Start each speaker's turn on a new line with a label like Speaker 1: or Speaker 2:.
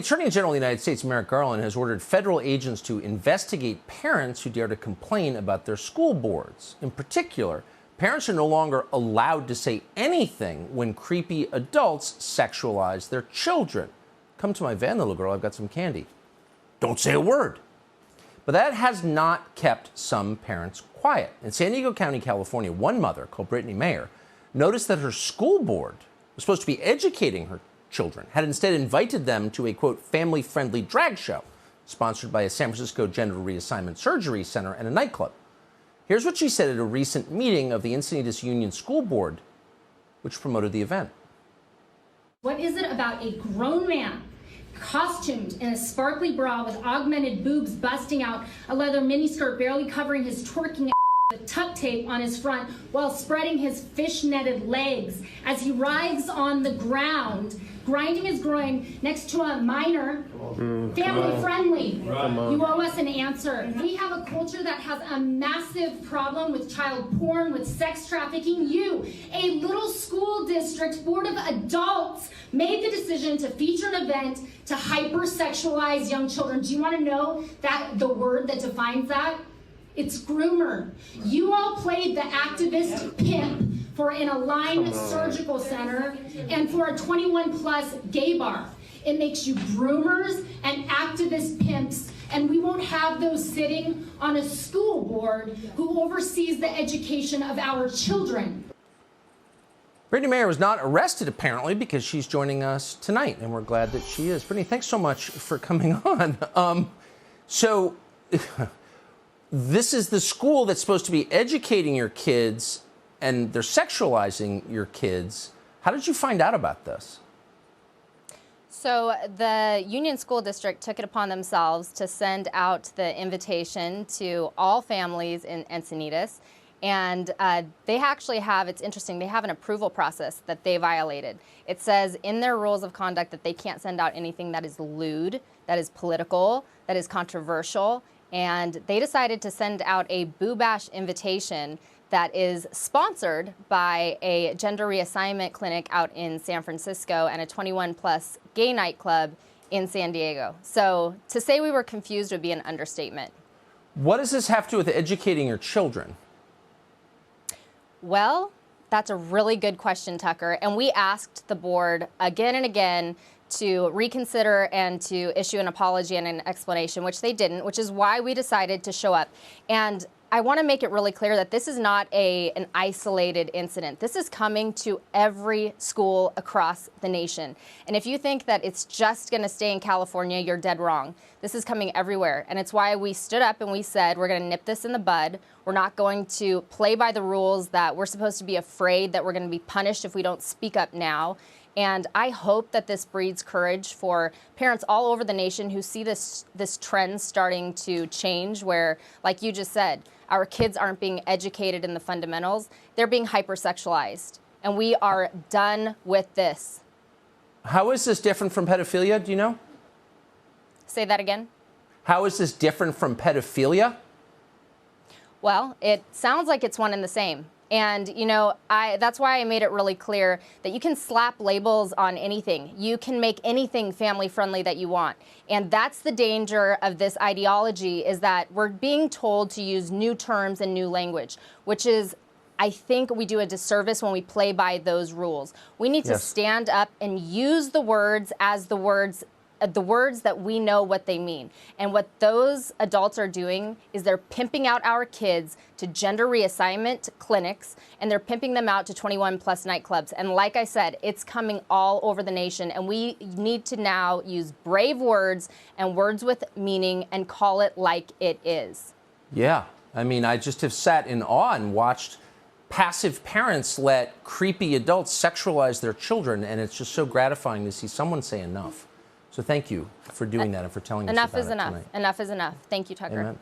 Speaker 1: Attorney General of the United States, Merrick Garland, has ordered federal agents to investigate parents who dare to complain about their school boards. In particular, parents are no longer allowed to say anything when creepy adults sexualize their children. Come to my van, little girl, I've got some candy. Don't say a word. But that has not kept some parents quiet. In San Diego County, California, one mother, called Brittany Mayer, noticed that her school board was supposed to be educating her children, had instead invited them to a, quote, family-friendly drag show sponsored by a San Francisco Gender Reassignment Surgery Center and a nightclub. Here's what she said at a recent meeting of the Encinitas Union School Board, which promoted the event.
Speaker 2: What is it about a grown man costumed in a sparkly bra with augmented boobs busting out, a leather miniskirt barely covering his twerking with tuck tape on his front while spreading his fish-netted legs as he writhes on the ground, grinding his groin next to a minor, family-friendly? You owe us an answer. We have a culture that has a massive problem with child porn, with sex trafficking. You, a little school district board of adults, made the decision to feature an event to hypersexualize young children. Do you want to know that the word that defines that? It's groomer. You all played the activist pimp for an Align Surgical Center and for a 21-plus gay bar. It makes you groomers and activist pimps, and we won't have those sitting on a school board who oversees the education of our children.
Speaker 1: Brittany Mayer was not arrested, apparently, because she's joining us tonight, and we're glad that she is. Brittany, thanks so much for coming on. This is the school that's supposed to be educating your kids, and they're sexualizing your kids. How did you find out about this?
Speaker 3: So the Union School District took it upon themselves to send out the invitation to all families in Encinitas. And they actually have, it's interesting, they have an approval process that they violated. It says in their rules of conduct that they can't send out anything that is lewd, that is political, that is controversial. And they decided to send out a Boo Bash invitation that is sponsored by a gender reassignment clinic out in San Francisco and a 21-plus gay nightclub in San Diego. So to say we were confused would be an understatement.
Speaker 1: What does this have to do with educating your children?
Speaker 3: Well, that's a really good question, Tucker. And we asked the board again and again to reconsider and to issue an apology and an explanation, which they didn't, which is why we decided to show up. And I want to make it really clear that this is not an isolated incident. This is coming to every school across the nation. And if you think that it's just going to stay in California, you're dead wrong. This is coming everywhere. And it's why we stood up and we said, we're going to nip this in the bud. We're not going to play by the rules that we're supposed to be afraid that we're going to be punished if we don't speak up now. And I hope that this breeds courage for parents all over the nation who see this trend starting to change where, like you just said, our kids aren't being educated in the fundamentals. They're being hypersexualized. And we are done with this.
Speaker 1: How is this different from pedophilia? Do you know?
Speaker 3: Say that again.
Speaker 1: How is this different from pedophilia?
Speaker 3: Well, it sounds like it's one and the same. And, you know, that's why I made it really clear that you can slap labels on anything. You can make anything family-friendly that you want. And that's the danger of this ideology, is that we're being told to use new terms and new language, which is, I think we do a disservice when we play by those rules. We need to stand up and use the words as the words that we know what they mean. And what those adults are doing is they're pimping out our kids to gender reassignment clinics, and they're pimping them out to 21-plus nightclubs. And like I said, it's coming all over the nation, and we need to now use brave words and words with meaning and call it like it is. Yeah,
Speaker 1: I mean, I just have sat in awe and watched passive parents let creepy adults sexualize their children, and it's just so gratifying to see someone say enough. So thank you for doing that and for telling us about it tonight.
Speaker 3: Enough is enough. Thank you, Tucker.
Speaker 1: Amen.